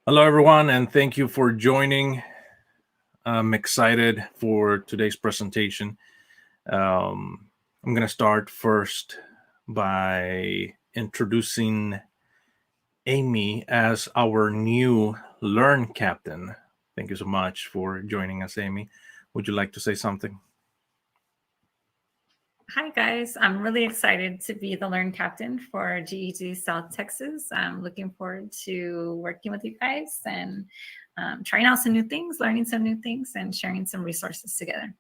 Hello, everyone, and thank you for joining. I'm excited for today's presentation. I'm going to start first by introducing Amy as our new Learn Captain. Thank you so much for joining us, Amy. Would you like to say something? Hi, guys. I'm really excited to be the Learn Captain for GEG South Texas. I'm looking forward to working with you guys and trying out some new things, learning some new things, and sharing some resources together.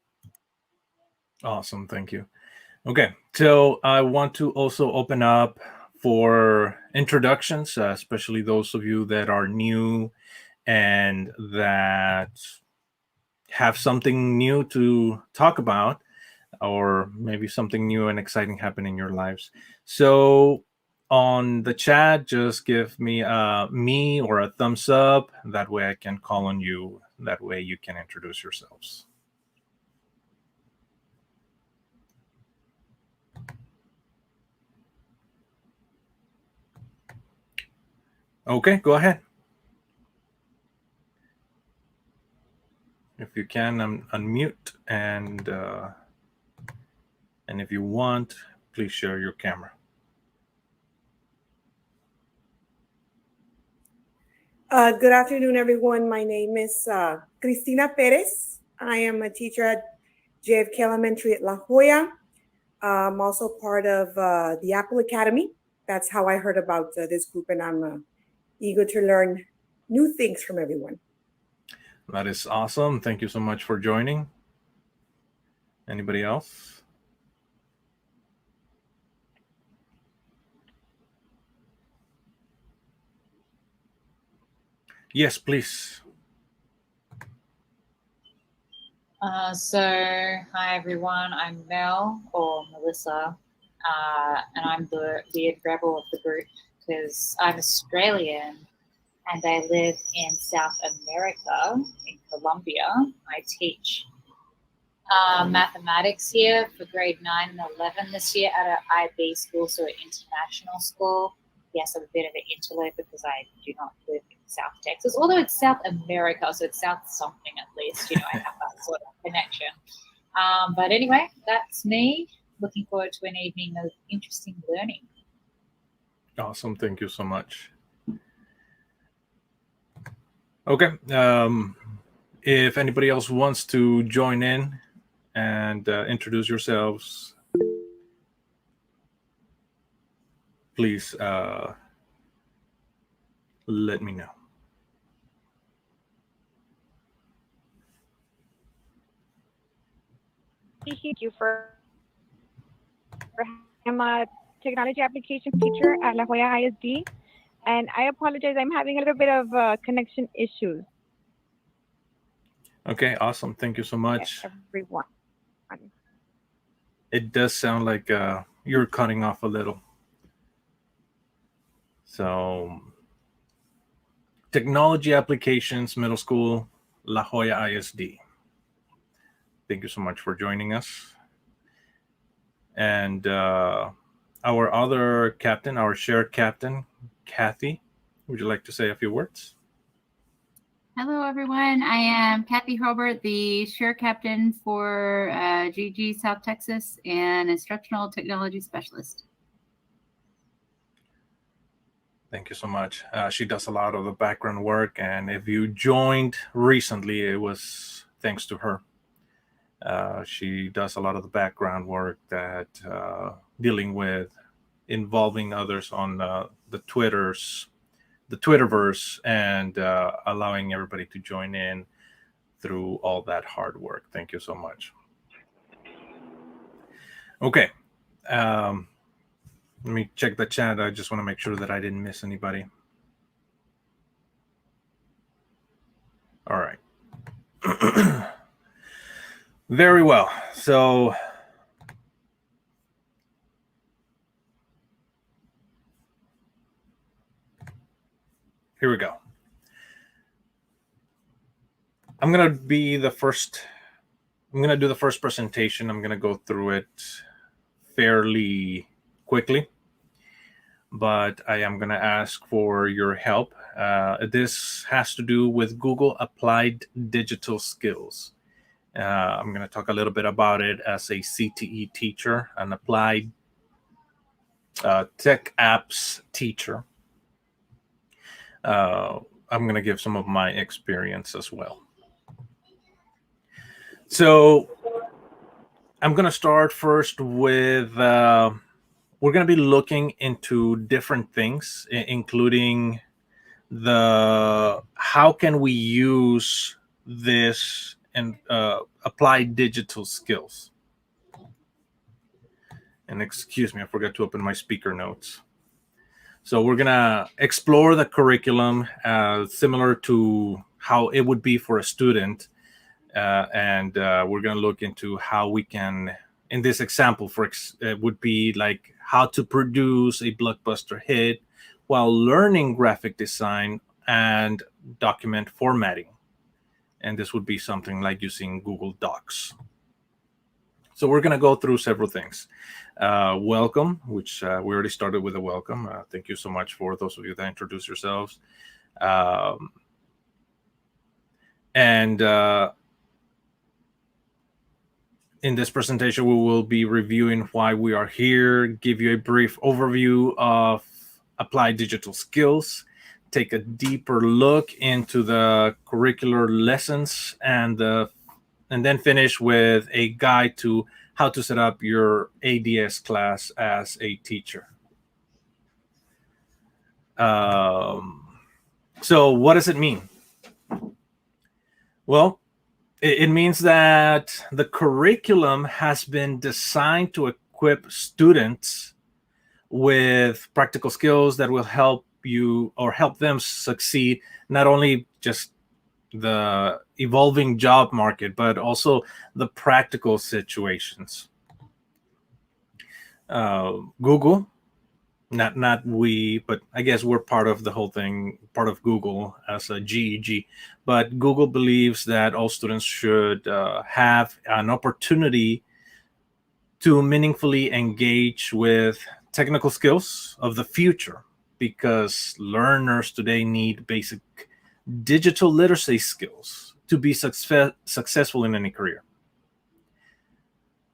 Awesome. Thank you. Okay. So I want to also open up for introductions, especially those of you that are new and that have something new to talk about, or maybe something new and exciting happen in your lives. So on the chat, just give me me or a thumbs up. That way I can call on you. That way you can introduce yourselves. Okay, go ahead. If you can, unmute and if you want, please share your camera. Good afternoon, everyone. My name is Cristina Perez. I am a teacher at JFK Elementary at La Jolla. I'm also part of the Apple Academy. That's how I heard about this group, and I'm eager to learn new things from everyone. That is awesome. Thank you so much for joining. Anybody else? Yes, please. Hi everyone, I'm Mel or Melissa, and I'm the weird rebel of the group because I'm Australian and I live in South America, in Colombia. I teach mathematics here for grade 9 and 11 this year at an IB school, so an international school. Yes, I'm a bit of an interloper because I do not live in South Texas, although it's South America, so it's South something at least. You know, I have that sort of connection. But anyway, that's me. Looking forward to an evening of interesting learning. Awesome. Thank you so much. Okay. If anybody else wants to join in and introduce yourselves, please let me know. Thank you for I'm a technology application teacher at La Jolla ISD, and I apologize. I'm having a little bit of connection issues. Okay, awesome. Thank you so much. Everyone. It does sound like you're cutting off a little. So, Technology Applications Middle School, La Jolla ISD. Thank you so much for joining us. And our other captain, our shared captain, Kathy, would you like to say a few words? Hello, everyone. I am Kathy Hobert, the share captain for GEG South Texas and instructional technology specialist. Thank you so much. She does a lot of the background work, and if you joined recently, it was thanks to her. She does a lot of the background work that dealing with involving others on the Twitterverse, and allowing everybody to join in through all that hard work. Thank you so much. Okay. Let me check the chat. I just want to make sure that I didn't miss anybody. All right. Very well. So here we go. I'm going to be the first. I'm going to do the first presentation. I'm going to go through it fairly quickly, but I am going to ask for your help This has to do with Google Applied Digital Skills. I'm going to talk a little bit about it as a CTE teacher, an applied tech apps teacher. I'm going to give some of my experience as well. So I'm going to start first with, we're going to be looking into different things, including how can we use this and apply digital skills. And excuse me, I forgot to open my speaker notes. So we're going to explore the curriculum similar to how it would be for a student. And we're going to look into how we can, in this example, it would be like how to produce a blockbuster hit while learning graphic design and document formatting. And this would be something like using Google Docs. So we're going to go through several things. Welcome, which we already started with a welcome. Thank you so much for those of you that introduce yourselves. In this presentation, we will be reviewing why we are here, give you a brief overview of applied digital skills, take a deeper look into the curricular lessons, and then finish with a guide to how to set up your ADS class as a teacher. So what does it mean? Well, it means that the curriculum has been designed to equip students with practical skills that will help you or help them succeed, not only just the evolving job market, but also the practical situations. Google, not we, but I guess we're part of the whole thing, part of Google as a GEG. But Google believes that all students should have an opportunity to meaningfully engage with technical skills of the future, because learners today need basic digital literacy skills to be successful in any career.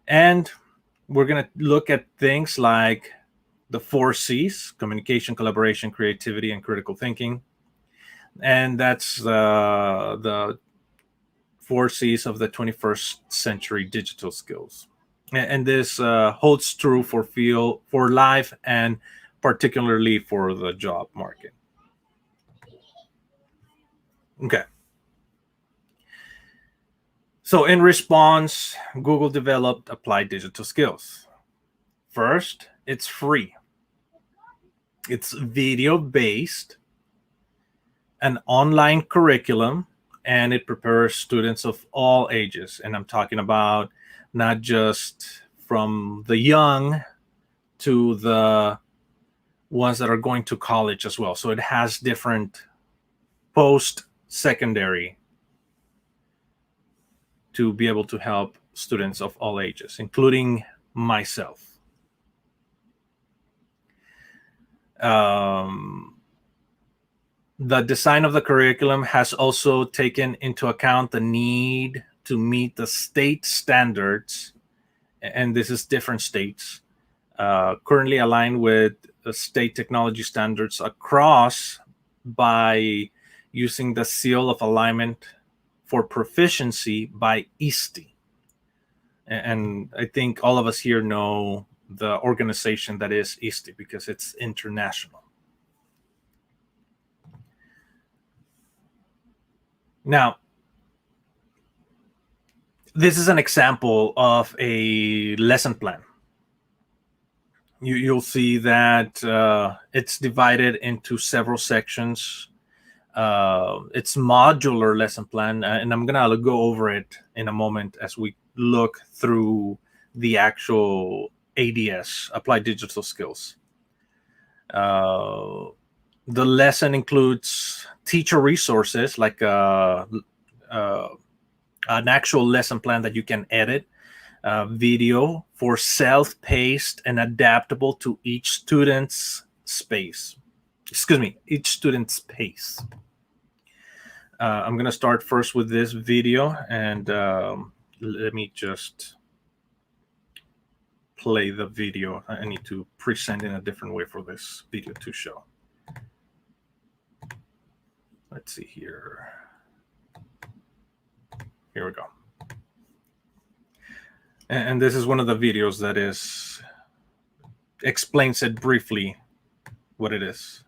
And we're going to look at things like the 4 C's: communication, collaboration, creativity, and critical thinking. And that's the 4 C's of the 21st century digital skills. And this holds true for life and particularly for the job market. Okay. So in response, Google developed applied digital skills. First, it's free. It's video-based, an online curriculum, and it prepares students of all ages. And I'm talking about not just from the young to the ones that are going to college as well. So it has different post-secondary to be able to help students of all ages, including myself. The design of the curriculum has also taken into account the need to meet the state standards, and this is different states, currently aligned with the state technology standards across by using the seal of alignment for proficiency by ESC. And I think all of us here know the organization that is ESC because it's international. Now, this is an example of a lesson plan. You'll see that it's divided into several sections. It's modular lesson plan, and I'm gonna go over it in a moment as we look through the actual ADS, Applied Digital Skills. The lesson includes teacher resources like an actual lesson plan that you can edit, video for self-paced and adaptable to each student's space. each student's pace. I'm going to start first with this video, and let me just play the video. I need to present in a different way for this video to show. Let's see here. Here we go. And this is one of the videos that explains it briefly what it is.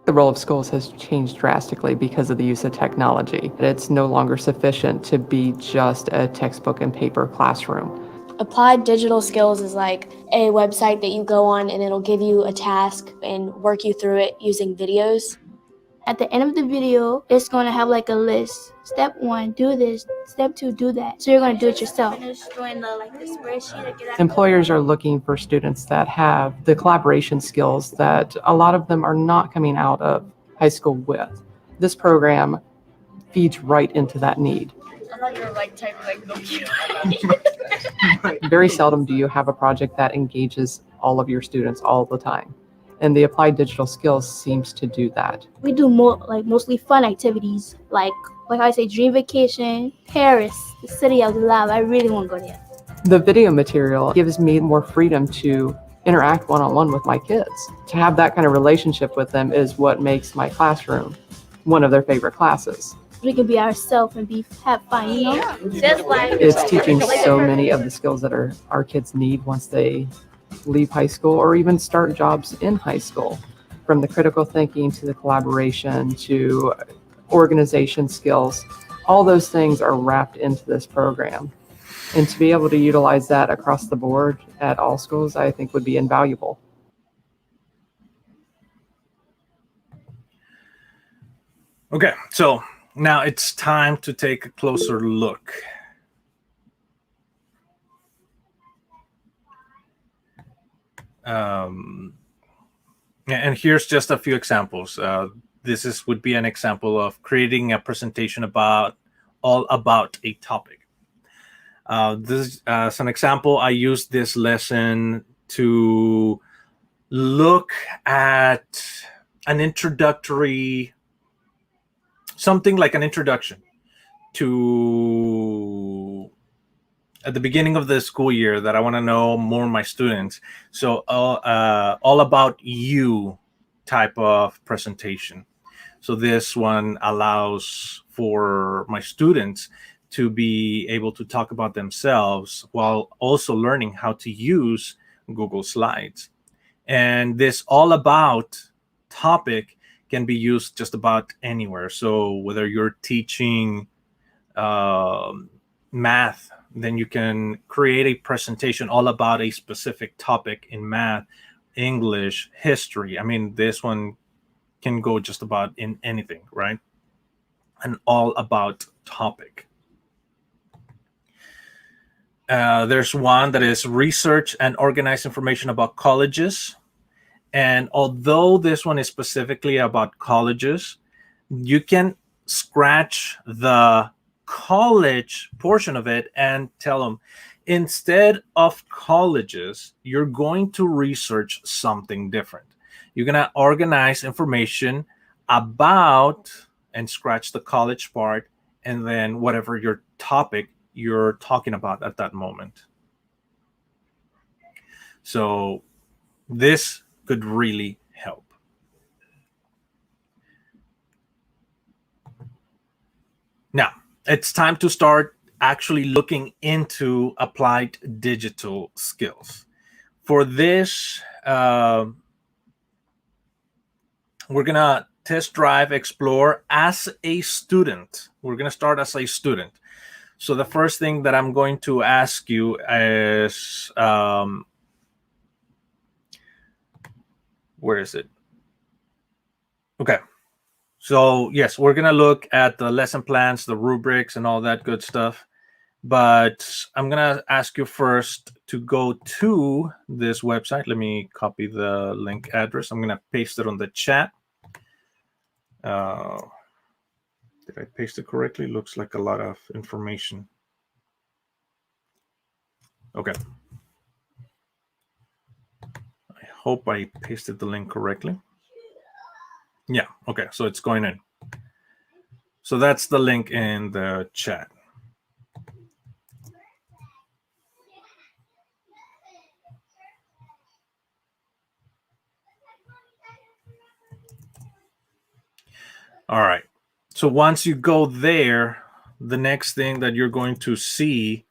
The role of schools has changed drastically because of the use of technology. It's no longer sufficient to be just a textbook and paper classroom. Applied digital skills is like a website that you go on and it'll give you a task and work you through it using videos. At the end of the video, it's going to have like a list. Step 1, do this. Step 2, do that. So you're going to do it yourself. Employers are looking for students that have the collaboration skills that a lot of them are not coming out of high school with. This program feeds right into that need. I thought you were like typing like cute. Very seldom do you have a project that engages all of your students all the time. And the applied digital skills seems to do that. We do mostly fun activities, like I say, dream vacation, Paris, the city of love. I really want to go there. The video material gives me more freedom to interact one-on-one with my kids. To have that kind of relationship with them is what makes my classroom one of their favorite classes. We can be ourselves and have fun, you know? Just like It's teaching so many of the skills that our kids need once they leave high school or even start jobs in high school. From the critical thinking to the collaboration to organization skills, all those things are wrapped into this program. And to be able to utilize that across the board at all schools, I think would be invaluable. Okay, so now it's time to take a closer look. And here's just a few examples. This would be an example of creating a presentation all about a topic. This as an example, I used this lesson to look at an introductory, something like an introduction to at the beginning of the school year that I want to know more of my students. So all about you type of presentation. So this one allows for my students to be able to talk about themselves while also learning how to use Google Slides. And this all about topic can be used just about anywhere. So whether you're teaching math, then you can create a presentation all about a specific topic in math, English, history. I mean, this one can go just about in anything, right? An all about topic. There's one that is research and organize information about colleges. And although this one is specifically about colleges, you can scratch the college portion of it and tell them, instead of colleges, you're going to research something different. You're going to organize information about and scratch the college part, and then whatever your topic you're talking about at that moment. So this could really help. Now, it's time to start actually looking into applied digital skills. For this, we're going to test drive, explore as a student. We're going to start as a student. So the first thing that I'm going to ask you is, where is it? Okay. So yes, we're going to look at the lesson plans, the rubrics, and all that good stuff. But I'm going to ask you first to go to this website. Let me copy the link address. I'm going to paste it on the chat. Did I paste it correctly? Looks like a lot of information. Okay. hope I pasted the link correctly. Yeah, okay, so it's going in. So that's the link in the chat. All right. So once you go there, the next thing that you're going to see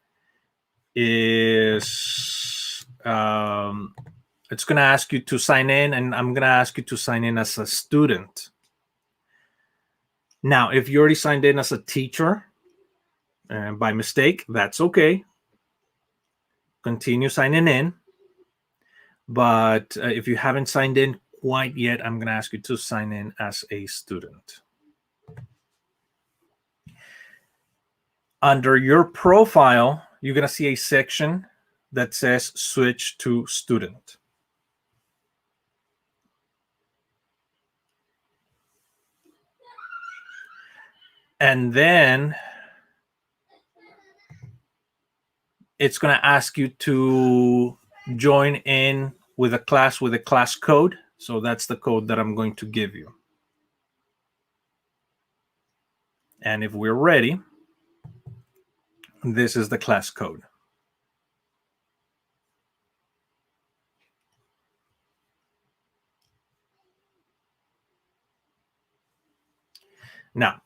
is it's going to ask you to sign in, and I'm going to ask you to sign in as a student. Now, if you already signed in as a teacher by mistake, that's okay. Continue signing in. But if you haven't signed in quite yet, I'm going to ask you to sign in as a student. Under your profile, you're going to see a section that says switch to student. And then it's going to ask you to join in with a class with a class code. So that's the code that I'm going to give you. And if we're ready, this is the class code. Now,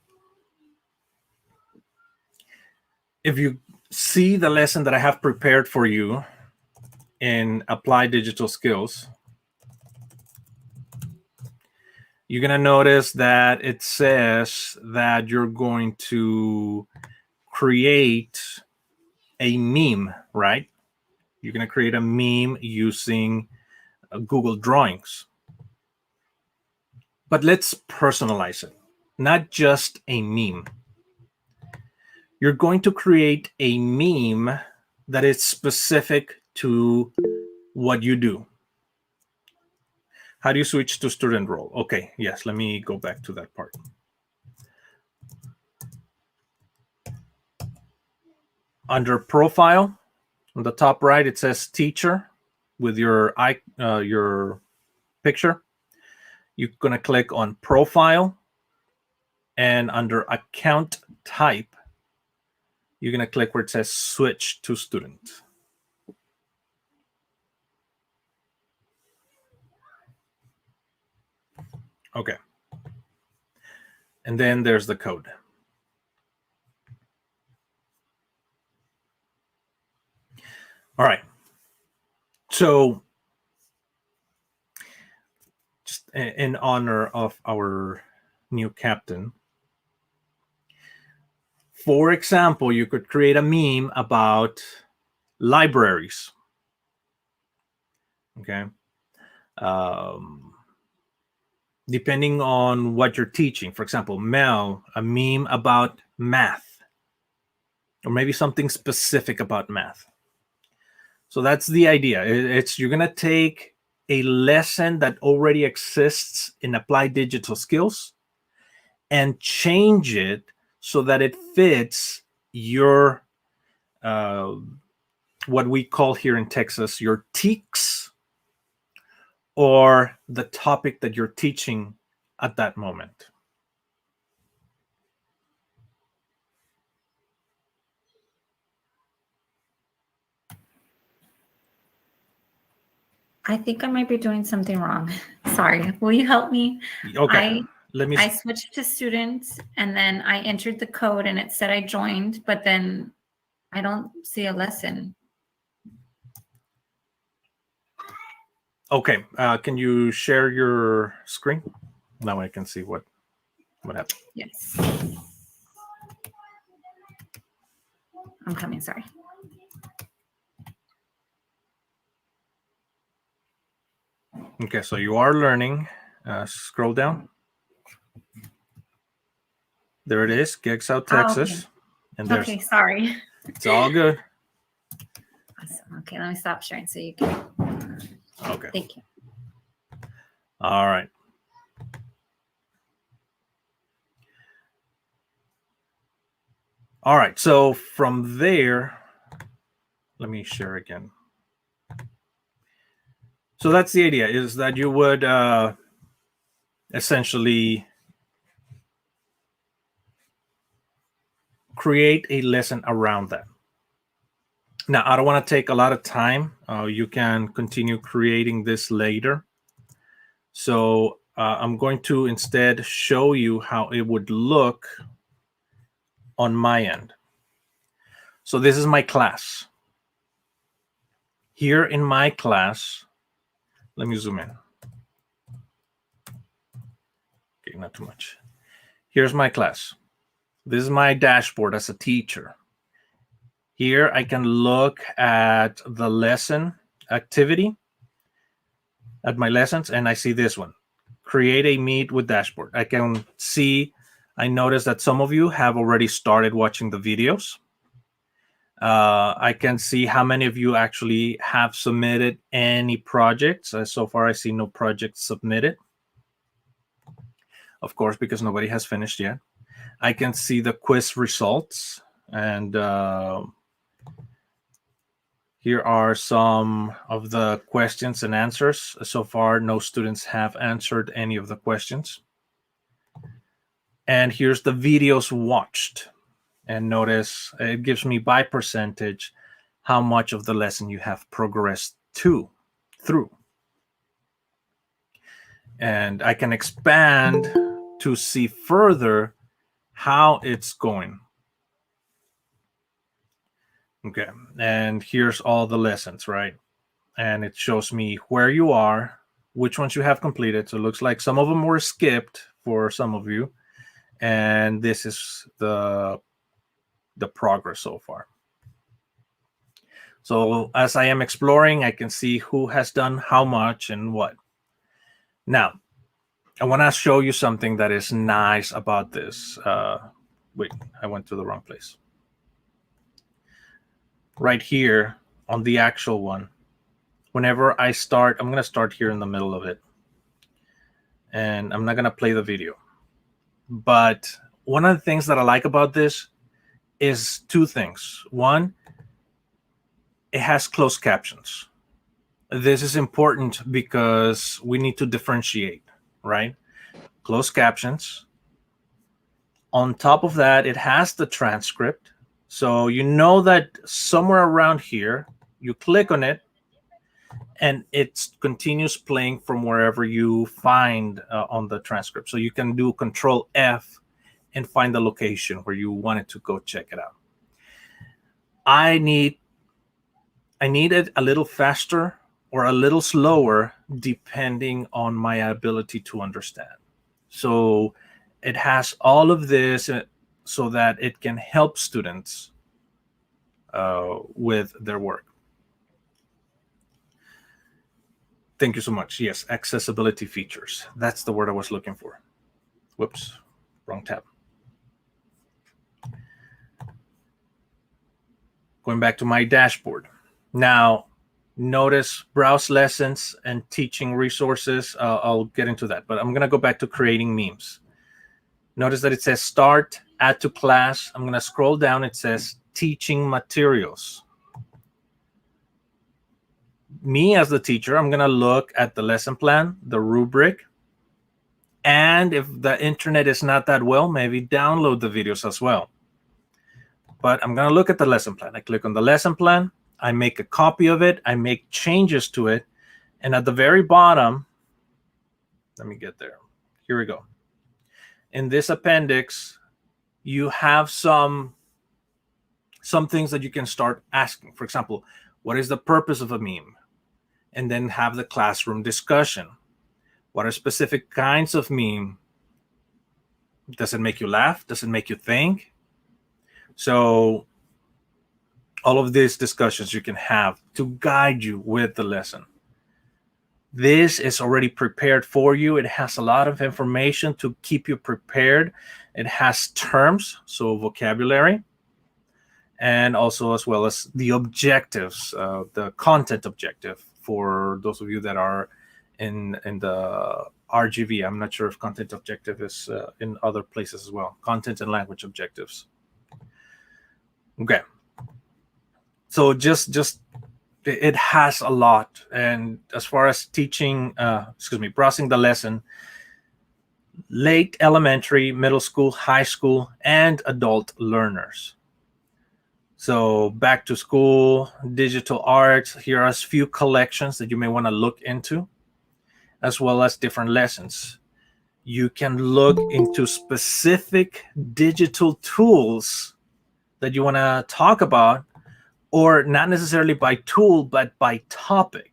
if you see the lesson that I have prepared for you in Applied Digital Skills, you're going to notice that it says that you're going to create a meme, right? You're going to create a meme using Google Drawings. But let's personalize it, not just a meme. You're going to create a meme that is specific to what you do. How do you switch to student role? Okay, yes, let me go back to that part. Under profile, on the top right, it says teacher with your picture. You're going to click on profile, and under account type, you're going to click where it says switch to student. Okay. And then there's the code. All right. So just in honor of our new captain, for example, you could create a meme about libraries. Okay. Depending on what you're teaching. For example, Mel, a meme about math, or maybe something specific about math. So that's the idea. It's you're going to take a lesson that already exists in Applied Digital Skills and change it so that it fits your, what we call here in Texas, your TEKS, or the topic that you're teaching at that moment. I think I might be doing something wrong. Sorry. Will you help me? Okay. I switched to student, and then I entered the code and it said I joined, but then I don't see a lesson. Okay. Can you share your screen? Now I can see what happened. Yes. I'm coming, sorry. Okay, so you are learning. Scroll down. There it is, GEG-SOUTX Texas. Okay. And there's, okay, sorry. It's all good. Awesome. Okay, let me stop sharing so you can. Okay. Thank you. All right. All right, so from there, let me share again. So So that's the idea, is that you would essentially create a lesson around that. Now, I don't want to take a lot of time. You can continue creating this later. So I'm going to instead show you how it would look on my end. So this is my class. Here in my class, let me zoom in. Okay, not too much. Here's my class. This is my dashboard as a teacher. Here I can look at the lesson activity, at my lessons, and I see this one. Create a meet with dashboard. I can see, I notice that some of you have already started watching the videos. I can see how many of you actually have submitted any projects. So far, I see no projects submitted. Of course, because nobody has finished yet. I can see the quiz results, and here are some of the questions and answers. So far, no students have answered any of the questions. And here's the videos watched. And notice it gives me by percentage how much of the lesson you have progressed through. And I can expand to see further how it's going. Okay, and here's all the lessons, right? And it shows me where you are, which ones you have completed. So it looks like some of them were skipped for some of you. And this is the progress so far. So as I am exploring, I can see who has done how much and what. Now, I want to show you something that is nice about this. Wait, I went to the wrong place. Right here on the actual one, whenever I start, I'm going to start here in the middle of it. And I'm not going to play the video. But one of the things that I like about this is two things. One, it has closed captions. This is important because we need to differentiate, right? Closed captions. On top of that, it has the transcript. So you know that somewhere around here, you click on it, and it continues playing from wherever you find on the transcript. So you can do Control F and find the location where you wanted to go check it out. I need it a little faster or a little slower depending on my ability to understand. So it has all of this so that it can help students with their work. Thank you so much. Yes, accessibility features. That's the word I was looking for. Whoops, wrong tab. Going back to my dashboard. Now, notice browse lessons and teaching resources. I'll get into that, but I'm going to go back to creating memes. Notice that it says start, add to class. I'm going to scroll down. It says teaching materials. Me as the teacher, I'm going to look at the lesson plan, the rubric, and if the internet is not that well, maybe download the videos as well. But I'm going to look at the lesson plan. I click on the lesson plan. I make a copy of it. I make changes to it. And at the very bottom, let me get there. Here we go. In this appendix, you have some things that you can start asking. For example, what is the purpose of a meme? And then have the classroom discussion. What are specific kinds of meme? Does it make you laugh? Does it make you think? So all of these discussions you can have to guide you with the lesson. This is already prepared for you. It has a lot of information to keep you prepared. It has terms, so vocabulary, and also as well as the objectives, the content objective for those of you that are in the RGV. I'm not sure if content objective is in other places as well. Content and language objectives. Okay. So just it has a lot. And as far as teaching, browsing the lesson, late elementary, middle school, high school, and adult learners. So back to school, digital arts, here are a few collections that you may want to look into, as well as different lessons. You can look into specific digital tools that you want to talk about, or not necessarily by tool, but by topic.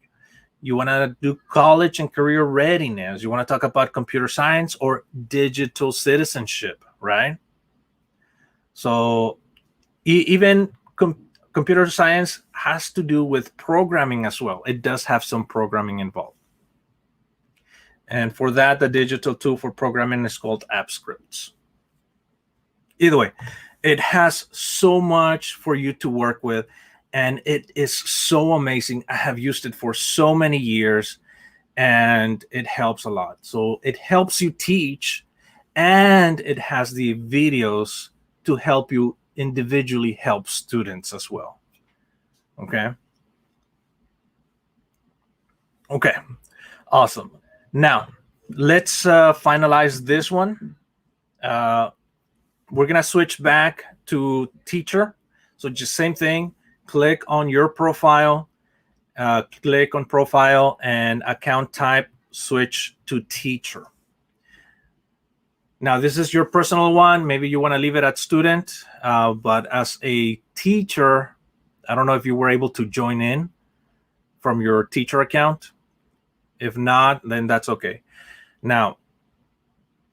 You want to do college and career readiness. You want to talk about computer science or digital citizenship, right? So even computer science has to do with programming as well. It does have some programming involved. And for that, the digital tool for programming is called AppScripts. Either way, it has so much for you to work with, and it is so amazing. I have used it for so many years, and it helps a lot. So it helps you teach, and it has the videos to help you individually help students as well. Okay. Okay. Awesome. Now, let's finalize this one. We're going to switch back to teacher. So just same thing. Click on your profile. Click on profile and account type. Switch to teacher. Now, this is your personal one. Maybe you want to leave it at student. But as a teacher, I don't know if you were able to join in from your teacher account. If not, then that's okay. Now,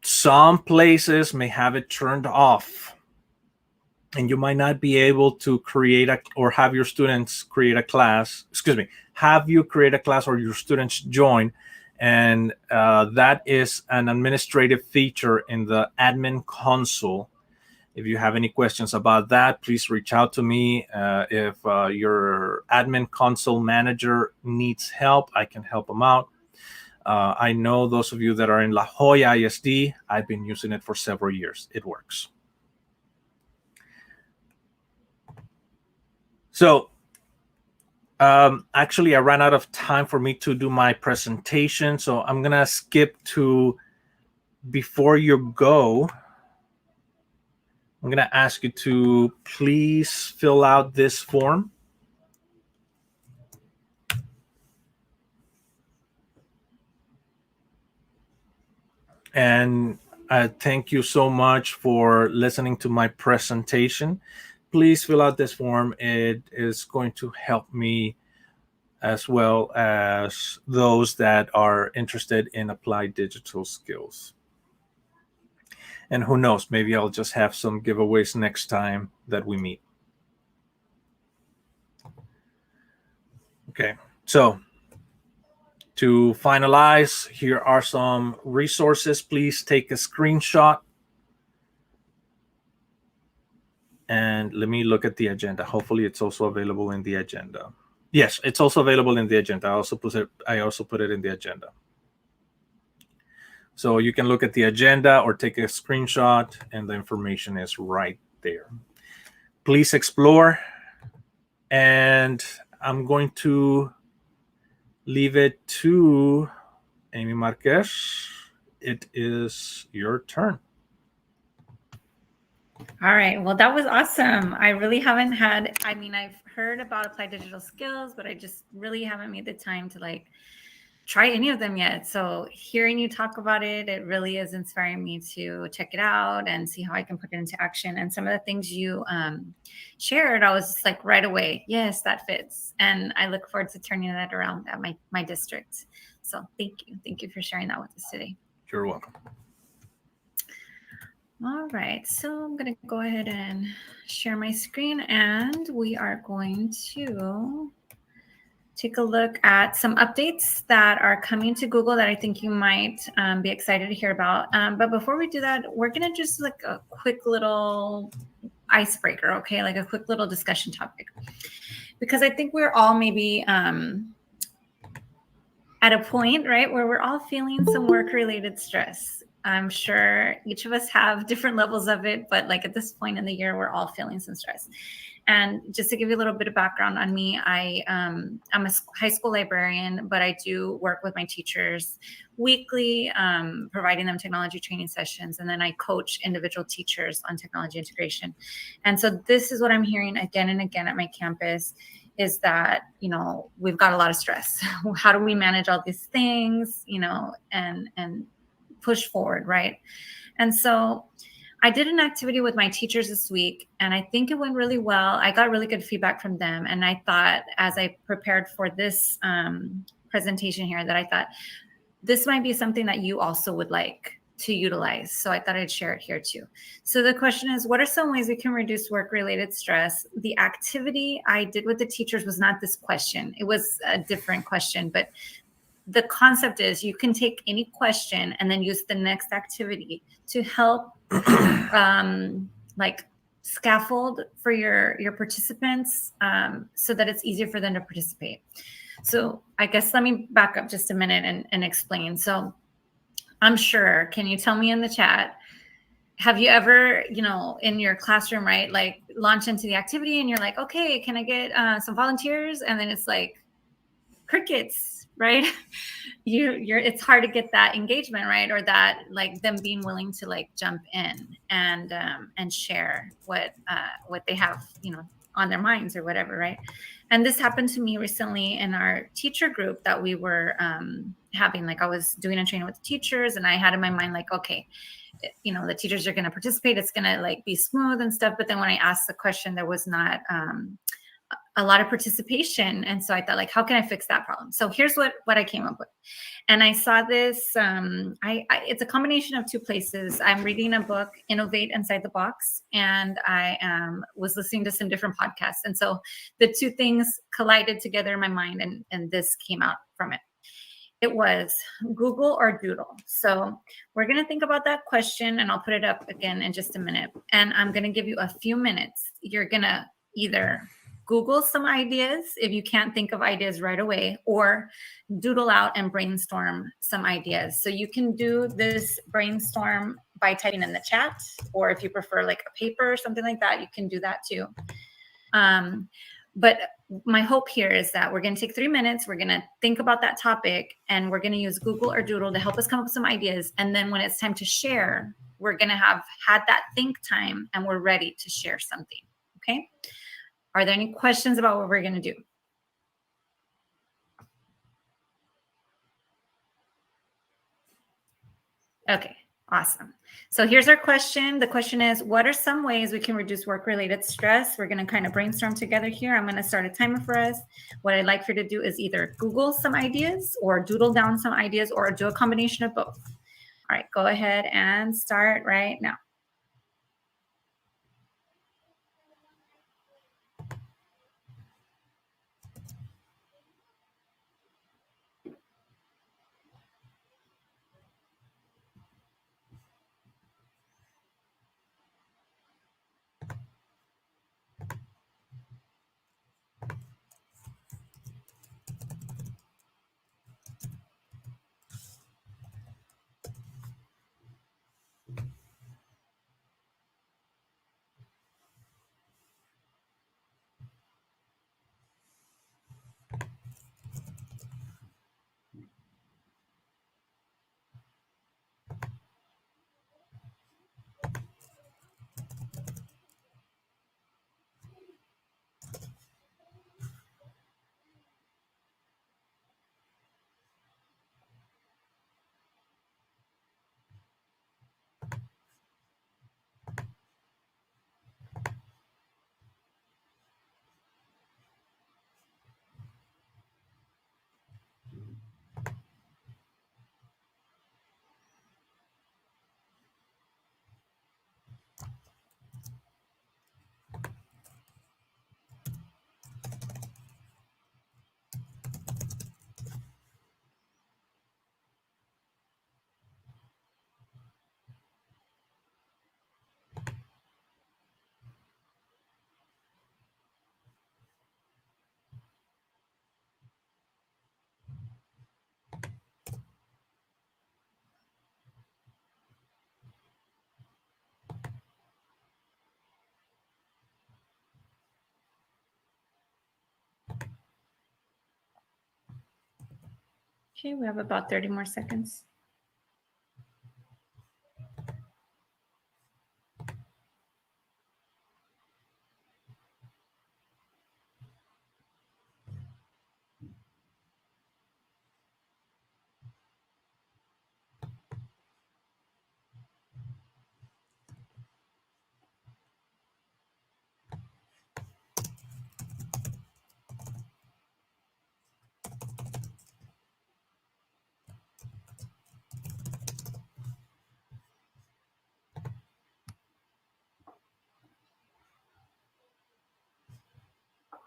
some places may have it turned off, and you might not be able to create or have your students create a class. Have you create a class or your students join, and that is an administrative feature in the admin console. If you have any questions about that, please reach out to me. If your admin console manager needs help, I can help them out. I know those of you that are in La Jolla ISD, I've been using it for several years. It works. So actually, I ran out of time for me to do my presentation. So I'm going to skip to before you go. I'm going to ask you to please fill out this form. And thank you so much for listening to my presentation. Please fill out this form. It is going to help me as well as those that are interested in applied digital skills. And who knows, maybe I'll just have some giveaways next time that we meet. Okay, so to finalize, here are some resources. Please take a screenshot. And let me look at the agenda. Hopefully it's also available in the agenda. Yes, it's also available in the agenda. I also put it in the agenda. So you can look at the agenda or take a screenshot, and the information is right there. Please explore. And I'm going to leave it to Amy Marquez. It is your turn. All right. Well, that was awesome. I really haven't had, I've heard about applied digital skills, but I just really haven't made the time to try any of them yet. So hearing you talk about it, it really is inspiring me to check it out and see how I can put it into action. And some of the things you shared, I was just right away, yes, that fits. And I look forward to turning that around at my district. So thank you. Thank you for sharing that with us today. You're welcome. All right, so I'm going to go ahead and share my screen, and we are going to take a look at some updates that are coming to Google that I think you might be excited to hear about. But before we do that, we're going to just a quick little icebreaker, okay? A quick little discussion topic. Because I think we're all maybe at a point, right, where we're all feeling some work-related stress. I'm sure each of us have different levels of it, but at this point in the year, we're all feeling some stress. And just to give you a little bit of background on me, I'm a high school librarian, but I do work with my teachers weekly, providing them technology training sessions. And then I coach individual teachers on technology integration. And so this is what I'm hearing again and again at my campus is that, you know, we've got a lot of stress. How do we manage all these things, you know, and push forward, right? And so I did an activity with my teachers this week, and I think it went really well. I got really good feedback from them. And I thought, as I prepared for this presentation here, that I thought this might be something that you also would like to utilize. So I thought I'd share it here too. So the question is, what are some ways we can reduce work-related stress? The activity I did with the teachers was not this question. It was a different question, but the concept is you can take any question and then use the next activity to help like scaffold for your participants so that it's easier for them to participate. So I guess let me back up just a minute and explain. So I'm sure, can you tell me in the chat, have you ever, you know, in your classroom, right, like launch into the activity and you're like, okay, can I get some volunteers? And then it's like crickets, right? It's hard to get that engagement, right? Or that like them being willing to like jump in and share what they have, you know, on their minds or whatever, right? And this happened to me recently in our teacher group that we were having. Like I was doing a training with the teachers, and I had in my mind like, okay, you know, the teachers are going to participate. It's going to like be smooth and stuff. But then when I asked the question, there was not a lot of participation. And so I thought, like, how can I fix that problem? So here's what I came up with. And I saw this, it's a combination of two places. I'm reading a book, Innovate Inside the Box, and I was listening to some different podcasts. And so the two things collided together in my mind, and this came out from it. It was Google or Doodle. So we're going to think about that question, and I'll put it up again in just a minute. And I'm going to give you a few minutes. You're going to either Google some ideas if you can't think of ideas right away, or doodle out and brainstorm some ideas. So you can do this brainstorm by typing in the chat, or if you prefer like a paper or something like that, you can do that too. But my hope here is that we're going to take 3 minutes. We're going to think about that topic, and we're going to use Google or Doodle to help us come up with some ideas. And then when it's time to share, we're going to have had that think time, and we're ready to share something. Okay. Are there any questions about what we're going to do? Okay, awesome. So here's our question. The question is, what are some ways we can reduce work-related stress? We're going to kind of brainstorm together here. I'm going to start a timer for us. What I'd like for you to do is either Google some ideas or doodle down some ideas, or do a combination of both. All right, go ahead and start right now. Okay, we have about 30 more seconds.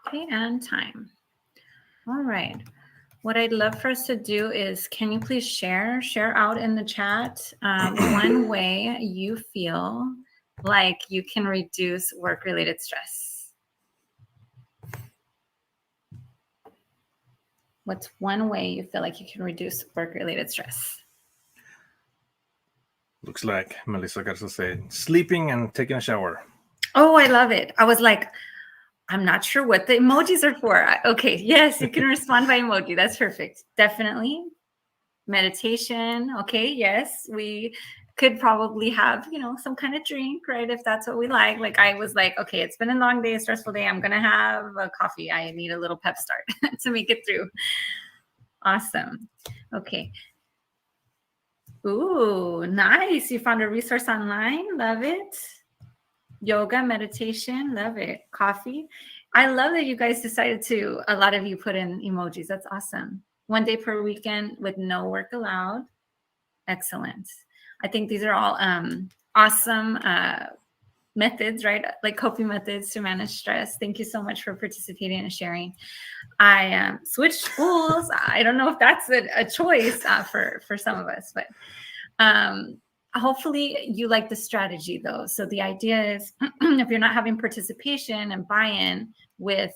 Okay, and time. All right. What I'd love for us to do is, can you please share out in the chat one way you feel like you can reduce work-related stress? What's one way you feel like you can reduce work-related stress? Looks like Melissa Garza said, sleeping and taking a shower. Oh, I love it. I was like, I'm not sure what the emojis are for. Okay, yes, you can respond by emoji. That's perfect. Definitely. Meditation. Okay, yes, we could probably have, some kind of drink, right? If that's what we like. Like I was like, okay, it's been a long day, a stressful day. I'm going to have a coffee. I need a little pep start to make it through. Awesome. Okay. Ooh, nice. You found a resource online. Love it. Yoga, meditation, love it. Coffee. I love that you guys decided to, a lot of you put in emojis. That's awesome. 1 day per weekend with no work allowed. Excellent. I think these are all awesome methods, right? Like coping methods to manage stress. Thank you so much for participating and sharing. I switched schools. I don't know if that's a choice for some of us, but hopefully you like the strategy though. So the idea is if you're not having participation and buy-in with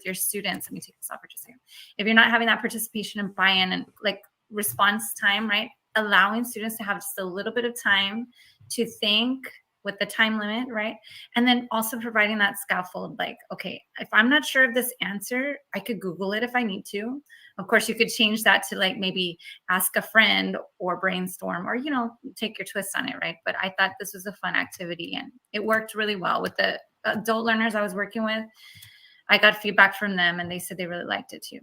your students, let me take this off for just a second. If you're not having that participation and buy-in and like response time, right? Allowing students to have just a little bit of time to think with the time limit, right? And then also providing that scaffold, like, okay, if I'm not sure of this answer, I could Google it if I need to. Of course, you could change that to like maybe ask a friend or brainstorm or, take your twist on it, right? But I thought this was a fun activity and it worked really well with the adult learners I was working with. I got feedback from them and they said they really liked it too.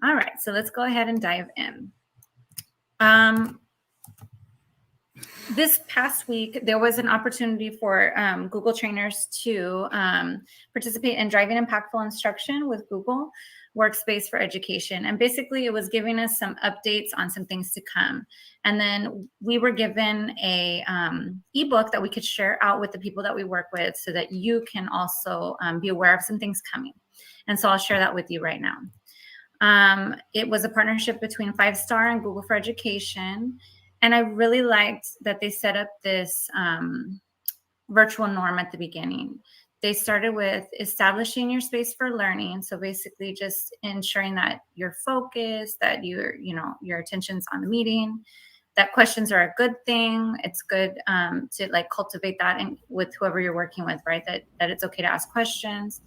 All right, so let's go ahead and dive in. This past week, there was an opportunity for Google trainers to participate in driving impactful instruction with Google Workspace for Education. And basically, it was giving us some updates on some things to come. And then we were given a ebook that we could share out with the people that we work with so that you can also be aware of some things coming. And so I'll share that with you right now. It was a partnership between 5-Star and Google for Education. And I really liked that they set up this virtual norm at the beginning. They started with establishing your space for learning. So basically just ensuring that you're focused, that your attention's on the meeting, that questions are a good thing. It's good to like cultivate that with whoever you're working with, right? That it's okay to ask questions.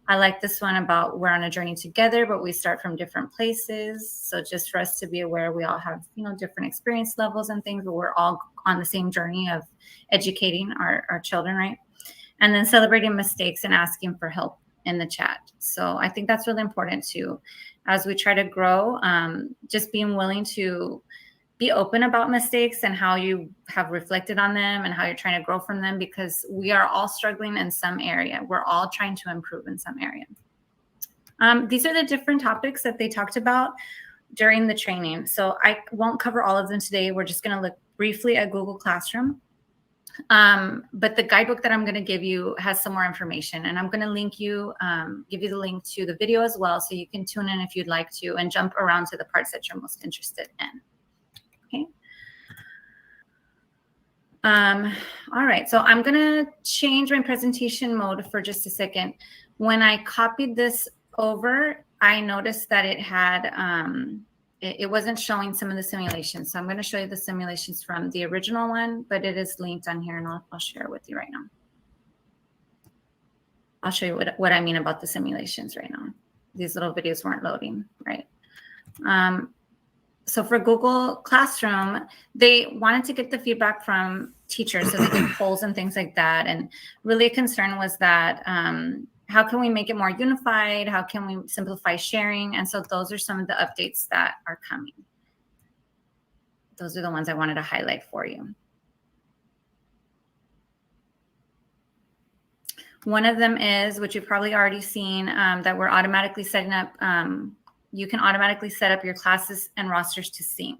I like this one about we're on a journey together, but we start from different places. So just for us to be aware, we all have, different experience levels and things, but we're all on the same journey of educating our children, right? And then celebrating mistakes and asking for help in the chat. So I think that's really important too, as we try to grow, just being willing to be open about mistakes and how you have reflected on them and how you're trying to grow from them, because we are all struggling in some area. We're all trying to improve in some area. These are the different topics that they talked about during the training. So I won't cover all of them today. We're just going to look briefly at Google Classroom. But the guidebook that I'm going to give you has some more information, and I'm going to link you, give you the link to the video as well, so you can tune in if you'd like to and jump around to the parts that you're most interested in. Okay. All right, so I'm gonna change my presentation mode for just a second. When I copied this over, I noticed that it had, it wasn't showing some of the simulations. So I'm gonna show you the simulations from the original one, but it is linked on here and I'll share it with you right now. I'll show you what I mean about the simulations right now. These little videos weren't loading, right? So for Google Classroom, they wanted to get the feedback from teachers so they did polls and things like that. And really a concern was that how can we make it more unified? How can we simplify sharing? And so those are some of the updates that are coming. Those are the ones I wanted to highlight for you. One of them is, which you've probably already seen, that we're automatically setting up. You can automatically set up your classes and rosters to sync,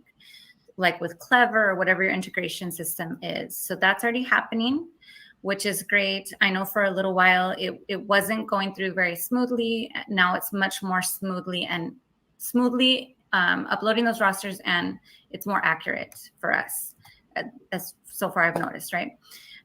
like with Clever or whatever your integration system is. So that's already happening, which is great. I know for a little while it wasn't going through very smoothly. Now it's much more smoothly uploading those rosters, and it's more accurate for us, as so far I've noticed, right?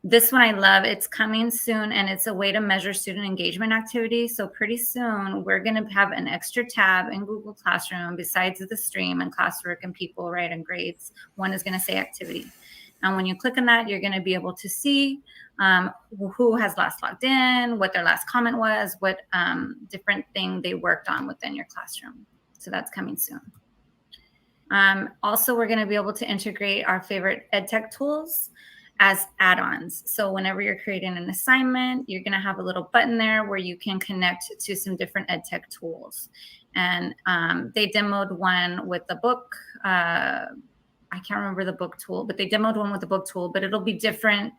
This one I love. It's coming soon, and it's a way to measure student engagement activity. So pretty soon, we're going to have an extra tab in Google Classroom besides the stream and classwork and people, right, and grades. One is going to say activity. And when you click on that, you're going to be able to see who has last logged in, what their last comment was, what different thing they worked on within your classroom. So that's coming soon. Also, we're going to be able to integrate our favorite EdTech tools as add-ons. So whenever you're creating an assignment, you're going to have a little button there where you can connect to some different EdTech tools. And they demoed one with the book. I can't remember the book tool, but they demoed one with the book tool, but it'll be different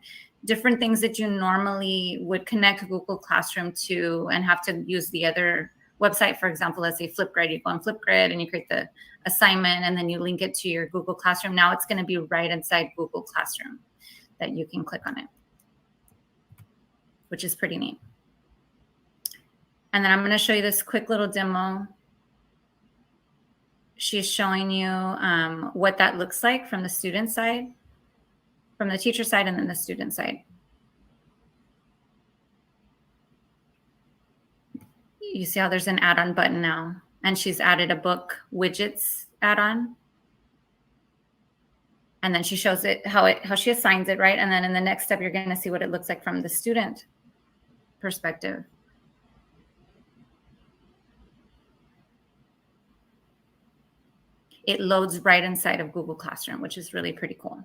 things that you normally would connect Google Classroom to and have to use the other website. For example, let's say Flipgrid, you go on Flipgrid and you create the assignment and then you link it to your Google Classroom. Now it's going to be right inside Google Classroom that you can click on it, which is pretty neat. And then I'm going to show you this quick little demo. She's showing you what that looks like from the student side, from the teacher side, and then the student side. You see how there's an add-on button now, and she's added a book widgets add-on. And then she shows it how she assigns it, right? And then in the next step, you're going to see what it looks like from the student perspective. It loads right inside of Google Classroom, which is really pretty cool.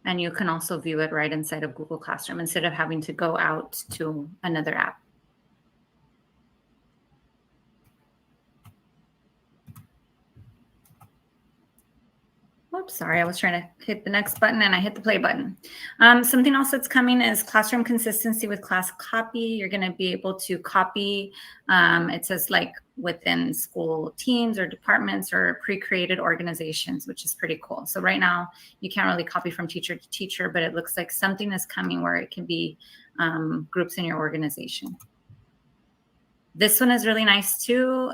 And you can also view it right inside of Google Classroom instead of having to go out to another app. Oops, sorry, I was trying to hit the next button and I hit the play button. Something else that's coming is classroom consistency with class copy. You're going to be able to copy, it says like within school teams or departments or pre-created organizations, which is pretty cool. So right now you can't really copy from teacher to teacher, but it looks like something is coming where it can be groups in your organization. This one is really nice too.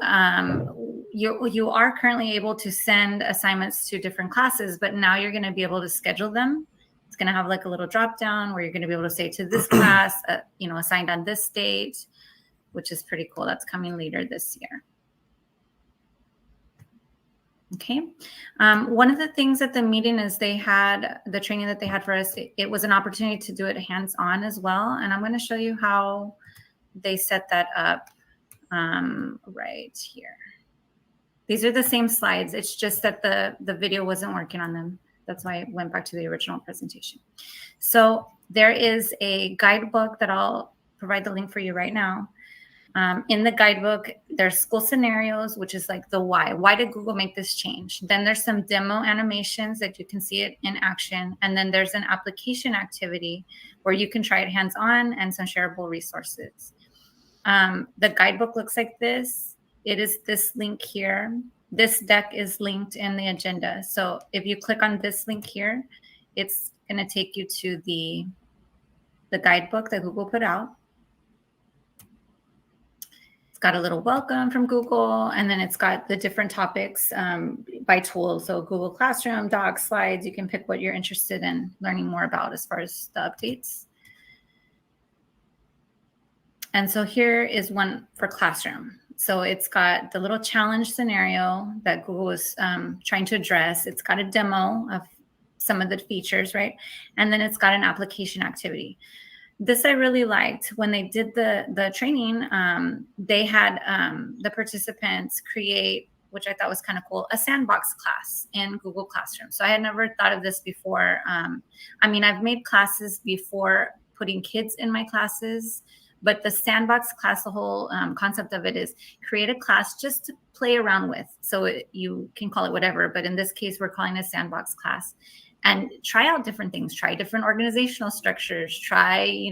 You are currently able to send assignments to different classes, but now you're going to be able to schedule them. It's going to have like a little drop down where you're going to be able to say to this class, assigned on this date, which is pretty cool. That's coming later this year. Okay. One of the things at the meeting is the training that they had for us, it was an opportunity to do it hands-on as well. And I'm going to show you how they set that up right here. These are the same slides. It's just that the video wasn't working on them. That's why I went back to the original presentation. So there is a guidebook that I'll provide the link for you right now. In the guidebook, there's school scenarios, which is like the why. Why did Google make this change? Then there's some demo animations that you can see it in action. And then there's an application activity where you can try it hands-on and some shareable resources. The guidebook looks like this. It is this link here. This deck is linked in the agenda. So if you click on this link here, it's going to take you to the guidebook that Google put out. It's got a little welcome from Google, and then it's got the different topics by tool. So Google Classroom, Docs, Slides, you can pick what you're interested in learning more about as far as the updates. And so here is one for Classroom. So it's got the little challenge scenario that Google was trying to address. It's got a demo of some of the features, right? And then it's got an application activity. This I really liked. When they did the training, they had the participants create, which I thought was kind of cool, a Sandbox class in Google Classroom. So I had never thought of this before. I mean, I've made classes before putting kids in my classes, but the Sandbox class, the whole concept of it is create a class just to play around with. So you can call it whatever, but in this case, we're calling it a Sandbox class. And try out different things, try different organizational structures, try,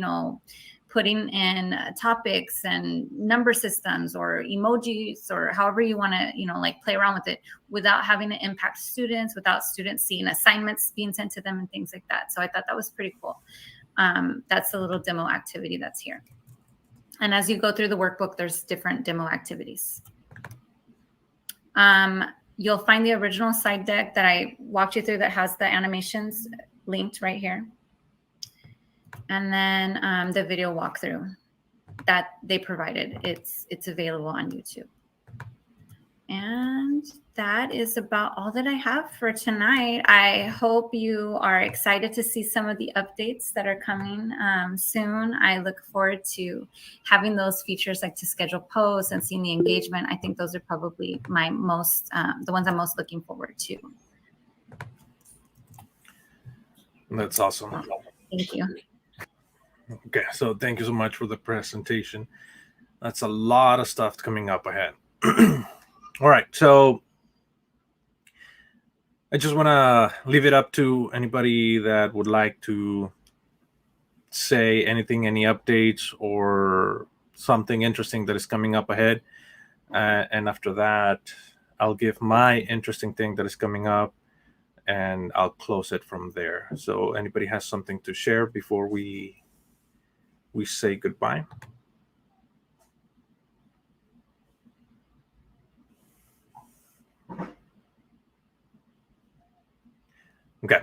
putting in topics and number systems or emojis or however you want to, play around with it without having to impact students, without students seeing assignments being sent to them and things like that. So I thought that was pretty cool. That's the little demo activity that's here. And as you go through the workbook, there's different demo activities. You'll find the original slide deck that I walked you through that has the animations linked right here. And then the video walkthrough that they provided. It's available on YouTube. And that is about all that I have for tonight. I hope you are excited to see some of the updates that are coming soon. I look forward to having those features like to schedule posts and seeing the engagement. I think those are probably my most, the ones I'm most looking forward to. That's awesome. Thank you. Okay, so thank you so much for the presentation. That's a lot of stuff coming up ahead. All right, so I just want to leave it up to anybody that would like to say anything, any updates or something interesting that is coming up ahead. And after that, I'll give my interesting thing that is coming up and I'll close it from there. So anybody has something to share before we say goodbye? Okay.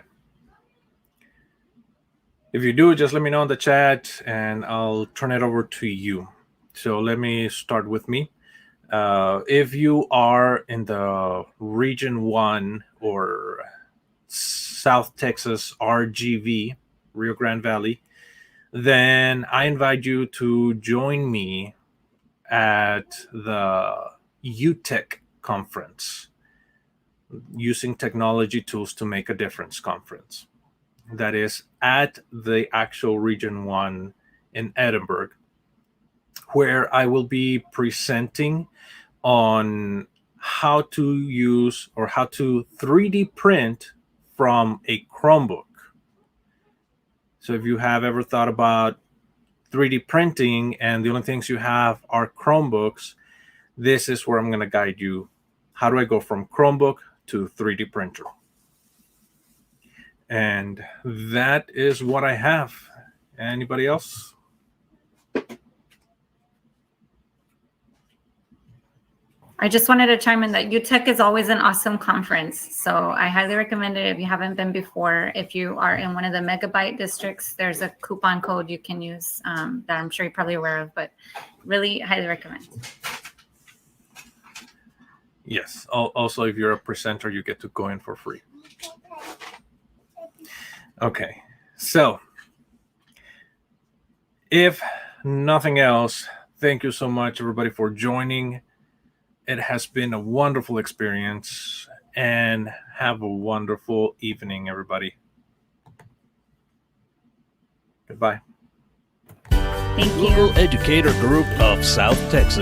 If you do, just let me know in the chat and I'll turn it over to you. So let me start with me. If you are in the Region 1 or South Texas RGV, Rio Grande Valley, then I invite you to join me at the UTech conference, Using Technology Tools to Make a Difference conference. That is at the actual Region 1 in Edinburgh, where I will be presenting on how to use or how to 3D print from a Chromebook. So if you have ever thought about 3D printing and the only things you have are Chromebooks, this is where I'm going to guide you. How do I go from Chromebook to 3D printer? And that is what I have. Anybody else? I just wanted to chime in that UTech is always an awesome conference. So I highly recommend it if you haven't been before. If you are in one of the megabyte districts, there's a coupon code you can use that I'm sure you're probably aware of, but really highly recommend. Yes. Also, if you're a presenter, you get to go in for free. Okay. So if nothing else, thank you so much, everybody, for joining. It has been a wonderful experience, and have a wonderful evening, everybody. Goodbye. Thank you. Google Educator Group of South Texas.